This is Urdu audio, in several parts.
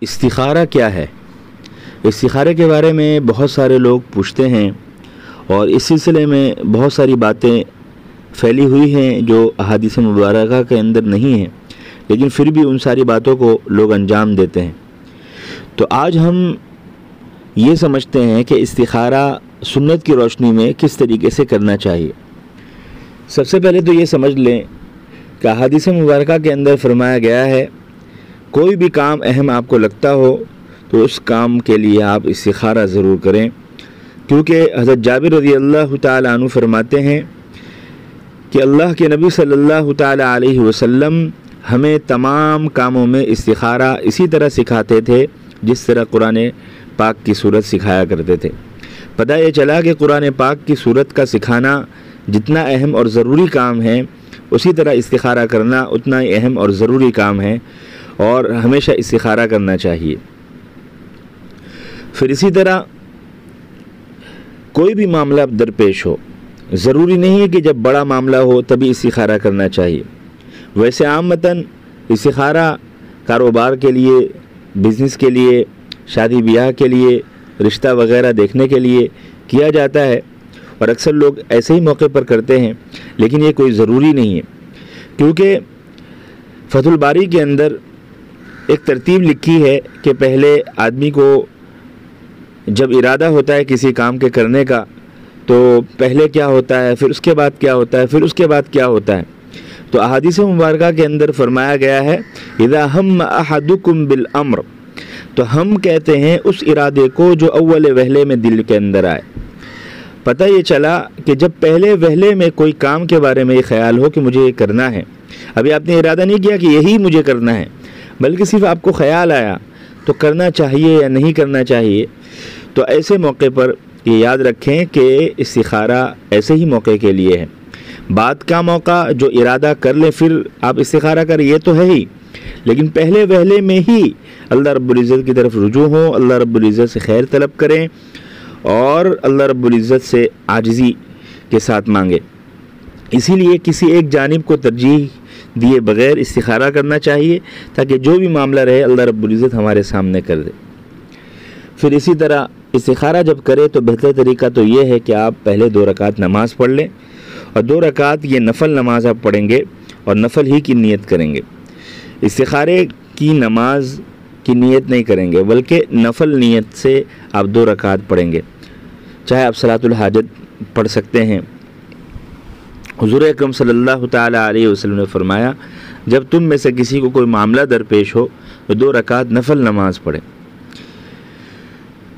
استخارہ کیا ہے؟ استخارے کے بارے میں بہت سارے لوگ پوچھتے ہیں اور اس سلسلے میں بہت ساری باتیں پھیلی ہوئی ہیں جو احادیث مبارکہ کے اندر نہیں ہیں، لیکن پھر بھی ان ساری باتوں کو لوگ انجام دیتے ہیں۔ تو آج ہم یہ سمجھتے ہیں کہ استخارہ سنت کی روشنی میں کس طریقے سے کرنا چاہیے۔ سب سے پہلے تو یہ سمجھ لیں کہ احادیث مبارکہ کے اندر فرمایا گیا ہے کوئی بھی کام اہم آپ کو لگتا ہو تو اس کام کے لیے آپ استخارہ ضرور کریں، کیونکہ حضرت جابر رضی اللہ تعالیٰ عنہ فرماتے ہیں کہ اللہ کے نبی صلی اللہ تعالیٰ علیہ وسلم ہمیں تمام کاموں میں استخارہ اسی طرح سکھاتے تھے جس طرح قرآن پاک کی صورت سکھایا کرتے تھے۔ پتہ یہ چلا کہ قرآن پاک کی صورت کا سکھانا جتنا اہم اور ضروری کام ہے، اسی طرح استخارہ کرنا اتنا ہی اہم اور ضروری کام ہے اور ہمیشہ استخارہ کرنا چاہیے۔ پھر اسی طرح کوئی بھی معاملہ درپیش ہو، ضروری نہیں ہے کہ جب بڑا معاملہ ہو تبھی استخارہ کرنا چاہیے۔ ویسے عامتاً استخارہ کاروبار کے لیے، بزنس کے لیے، شادی بیاہ کے لیے، رشتہ وغیرہ دیکھنے کے لیے کیا جاتا ہے اور اکثر لوگ ایسے ہی موقع پر کرتے ہیں، لیکن یہ کوئی ضروری نہیں ہے، کیونکہ فتح الباری کے اندر ایک ترتیب لکھی ہے کہ پہلے آدمی کو جب ارادہ ہوتا ہے کسی کام کے کرنے کا تو پہلے کیا ہوتا ہے، پھر اس کے بعد کیا ہوتا ہے، پھر اس کے بعد کیا ہوتا ہے۔ تو احادیث مبارکہ کے اندر فرمایا گیا ہے اذا ہم احدکم بالامر، تو ہم کہتے ہیں اس ارادے کو جو اول وہلے میں دل کے اندر آئے۔ پتہ یہ چلا کہ جب پہلے وہلے میں کوئی کام کے بارے میں یہ خیال ہو کہ مجھے یہ کرنا ہے، ابھی آپ نے ارادہ نہیں کیا کہ یہی مجھے کرنا ہے، بلکہ صرف آپ کو خیال آیا، تو کرنا چاہیے یا نہیں کرنا چاہیے، تو ایسے موقع پر یہ یاد رکھیں کہ استخارہ ایسے ہی موقع کے لیے ہے۔ بات کا موقع جو ارادہ کر لیں پھر آپ استخارہ کریں یہ تو ہے ہی، لیکن پہلے وہلے میں ہی اللہ رب العزت کی طرف رجوع ہوں، اللہ رب العزت سے خیر طلب کریں اور اللہ رب العزت سے عاجزی کے ساتھ مانگیں۔ اسی لیے کسی ایک جانب کو ترجیح دیے بغیر استخارہ کرنا چاہیے تاکہ جو بھی معاملہ رہے اللہ رب العزت ہمارے سامنے کر دے۔ پھر اسی طرح استخارہ جب کرے تو بہتر طریقہ تو یہ ہے کہ آپ پہلے 2 رکعت نماز پڑھ لیں، اور 2 رکعت یہ نفل نماز آپ پڑھیں گے اور نفل ہی کی نیت کریں گے۔ استخارے کی نماز کی نیت نہیں کریں گے بلکہ نفل نیت سے آپ 2 رکعت پڑھیں گے، چاہے آپ صلاۃ الحاجت پڑھ سکتے ہیں۔ حضور اکرم صلی اللہ تعالیٰ علیہ وسلم نے فرمایا جب تم میں سے کسی کو کوئی معاملہ درپیش ہو تو 2 رکعت نفل نماز پڑھیں۔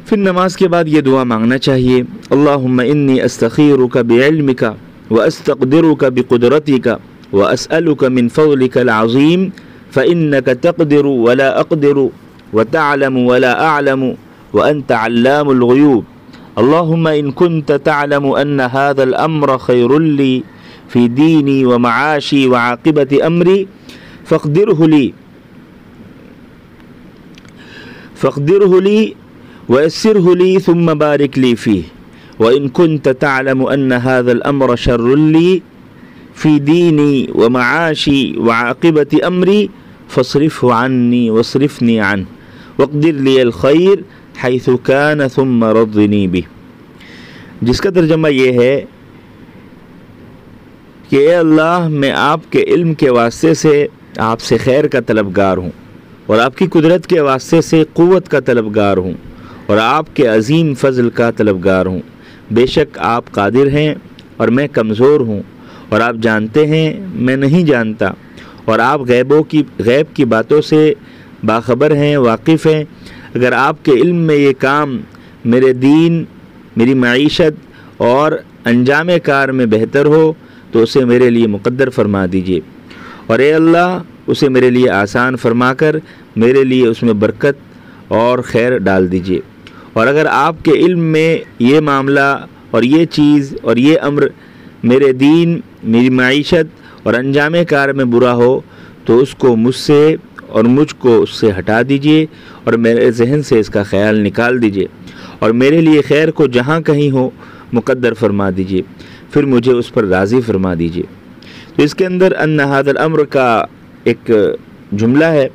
پھر نماز کے بعد یہ دعا مانگنا چاہیے اللہم انی استخیرک بعلمک واستقدرک بقدرتک واسألک من فضلک العظیم فإنک تقدر ولا اقدر وتعلم ولا اعلم وانت علام الغیوب اللہم ان كنت تعلم ان هذا الامر خیر لی فی دینی ومعاشی وعاقبت امری فاقدره لی ويسره لي ثم بارك لي فيه وإن كنت تعلم أن هذا الأمر شر لي في ديني ومعاشي وعاقبة أمري فاصرفه عني واصرفني عنه واقدر لي الخير حيث كان ثم رضني به۔ جس کا ترجمہ یہ ہے کہ اے اللہ میں آپ کے علم کے واسطے سے آپ سے خیر کا طلبگار ہوں اور آپ کی قدرت کے واسطے سے قوت کا طلبگار ہوں اور آپ کے عظیم فضل کا طلبگار ہوں۔ بے شک آپ قادر ہیں اور میں کمزور ہوں، اور آپ جانتے ہیں میں نہیں جانتا، اور آپ غیب کی باتوں سے باخبر ہیں، واقف ہیں۔ اگر آپ کے علم میں یہ کام میرے دین، میری معیشت اور انجام کار میں بہتر ہو تو اسے میرے لیے مقدر فرما دیجیے، اور اے اللہ اسے میرے لیے آسان فرما کر میرے لیے اس میں برکت اور خیر ڈال دیجیے۔ اور اگر آپ کے علم میں یہ معاملہ اور یہ چیز اور یہ امر میرے دین، میری معیشت اور انجام کار میں برا ہو تو اس کو مجھ سے اور مجھ کو اس سے ہٹا دیجیے اور میرے ذہن سے اس کا خیال نکال دیجیے، اور میرے لیے خیر کو جہاں کہیں ہو مقدر فرما دیجیے، پھر مجھے اس پر راضی فرما دیجیے۔ تو اس کے اندر ان ھذا الامر کا ایک جملہ ہے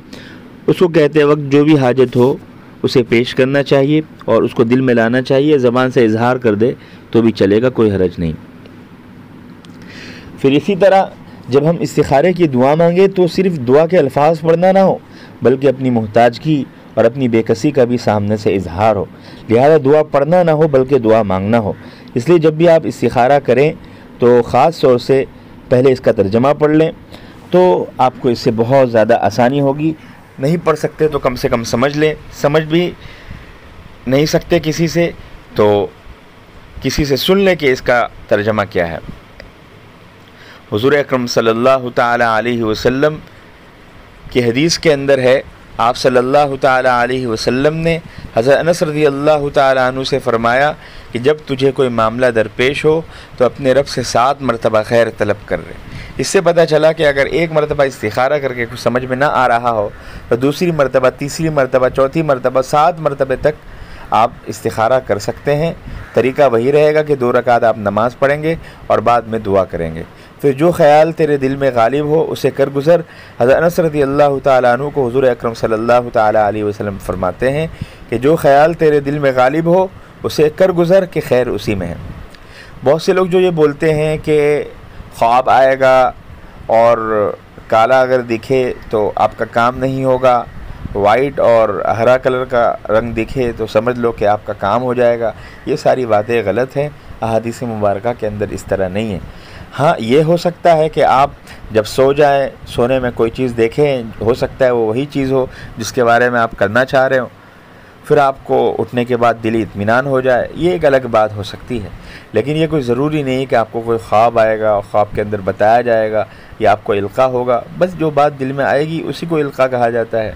اس کو کہتے وقت جو بھی حاجت ہو اسے پیش کرنا چاہیے اور اس کو دل میں لانا چاہیے، زبان سے اظہار کر دے تو بھی چلے گا، کوئی حرج نہیں۔ پھر اسی طرح جب ہم استخارے کی دعا مانگے تو صرف دعا کے الفاظ پڑھنا نہ ہو، بلکہ اپنی محتاجگی اور اپنی بے کسی کا بھی سامنے سے اظہار ہو۔ لہذا دعا پڑھنا نہ ہو بلکہ دعا مانگنا ہو۔ اس لیے جب بھی آپ استخارہ کریں تو خاص طور سے پہلے اس کا ترجمہ پڑھ لیں، تو آپ کو اس سے بہت زیادہ آسانی ہوگی۔ نہیں پڑھ سکتے تو کم سے کم سمجھ لیں، سمجھ بھی نہیں سکتے کسی سے تو کسی سے سن لیں کہ اس کا ترجمہ کیا ہے۔ حضور اکرم صلی اللہ تعالی علیہ وسلم کی حدیث کے اندر ہے، آپ صلی اللہ تعالی علیہ وسلم نے حضرت انس رضی اللہ تعالی عنہ سے فرمایا کہ جب تجھے کوئی معاملہ درپیش ہو تو اپنے رب سے 7 مرتبہ خیر طلب کر رہے۔ اس سے پتہ چلا کہ اگر ایک مرتبہ استخارہ کر کے کچھ سمجھ میں نہ آ رہا ہو تو دوسری مرتبہ، تیسری مرتبہ، چوتھی مرتبہ، 7 مرتبہ تک آپ استخارہ کر سکتے ہیں۔ طریقہ وہی رہے گا کہ 2 رکعت آپ نماز پڑھیں گے اور بعد میں دعا کریں گے۔ پھر جو خیال تیرے دل میں غالب ہو اسے کر گزر۔ حضرت انس رضی اللہ تعالیٰ عنہ کو حضور اکرم صلی اللہ تعالیٰ علیہ وسلم فرماتے ہیں کہ جو خیال تیرے دل میں غالب ہو اسے کر گزر کہ خیر اسی میں ہے۔ بہت سے لوگ جو یہ بولتے ہیں کہ خواب آئے گا اور کالا اگر دکھے تو آپ کا کام نہیں ہوگا، وائٹ اور ہرا کلر کا رنگ دکھے تو سمجھ لو کہ آپ کا کام ہو جائے گا، یہ ساری باتیں غلط ہیں۔ احادیث مبارکہ کے اندر اس طرح نہیں ہے۔ ہاں یہ ہو سکتا ہے کہ آپ جب سو جائیں، سونے میں کوئی چیز دیکھیں، ہو سکتا ہے وہ وہی چیز ہو جس کے بارے میں آپ کرنا چاہ رہے ہو، پھر آپ کو اٹھنے کے بعد دلی اطمینان ہو جائے، یہ ایک الگ بات ہو سکتی ہے۔ لیکن یہ کوئی ضروری نہیں کہ آپ کو کوئی خواب آئے گا اور خواب کے اندر بتایا جائے گا یا آپ کو القاء ہوگا، بس جو بات دل میں آئے گی اسی کو القاء کہا جاتا ہے۔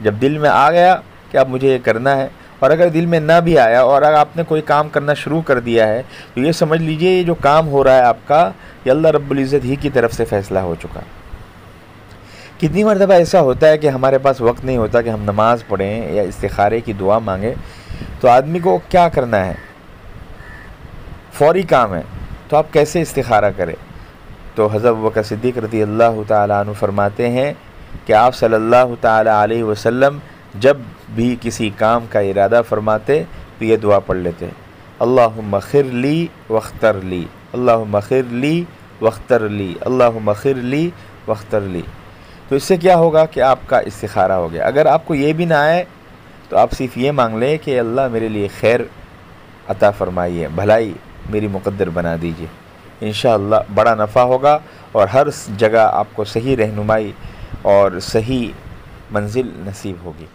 جب دل میں آ گیا کہ اب مجھے یہ کرنا ہے، اور اگر دل میں نہ بھی آیا اور اگر آپ نے کوئی کام کرنا شروع کر دیا ہے تو یہ سمجھ لیجئے یہ جو کام ہو رہا ہے آپ کا، یہ اللہ رب العزت ہی کی طرف سے فیصلہ ہو چکا۔ کتنی مرتبہ ایسا ہوتا ہے کہ ہمارے پاس وقت نہیں ہوتا کہ ہم نماز پڑھیں یا استخارے کی دعا مانگیں، تو آدمی کو کیا کرنا ہے، فوری کام ہے، تو آپ کیسے استخارہ کریں؟ تو حضرت ابوبکر صدیق رضی اللہ تعالیٰ عنہ فرماتے ہیں کہ آپ صلی اللہ تعالیٰ علیہ وسلم جب بھی کسی کام کا ارادہ فرماتے تو یہ دعا پڑھ لیتے، اللہم خر لی واختر لی، اللہم خر لی واختر لی، اللہم خر لی واختر لی۔ تو اس سے کیا ہوگا کہ آپ کا استخارہ ہو گیا۔ اگر آپ کو یہ بھی نہ آئے تو آپ صرف یہ مانگ لیں کہ اللہ میرے لیے خیر عطا فرمائیے، بھلائی میری مقدر بنا دیجیے، انشاءاللہ بڑا نفع ہوگا اور ہر جگہ آپ کو صحیح رہنمائی اور صحیح منزل نصیب ہوگی۔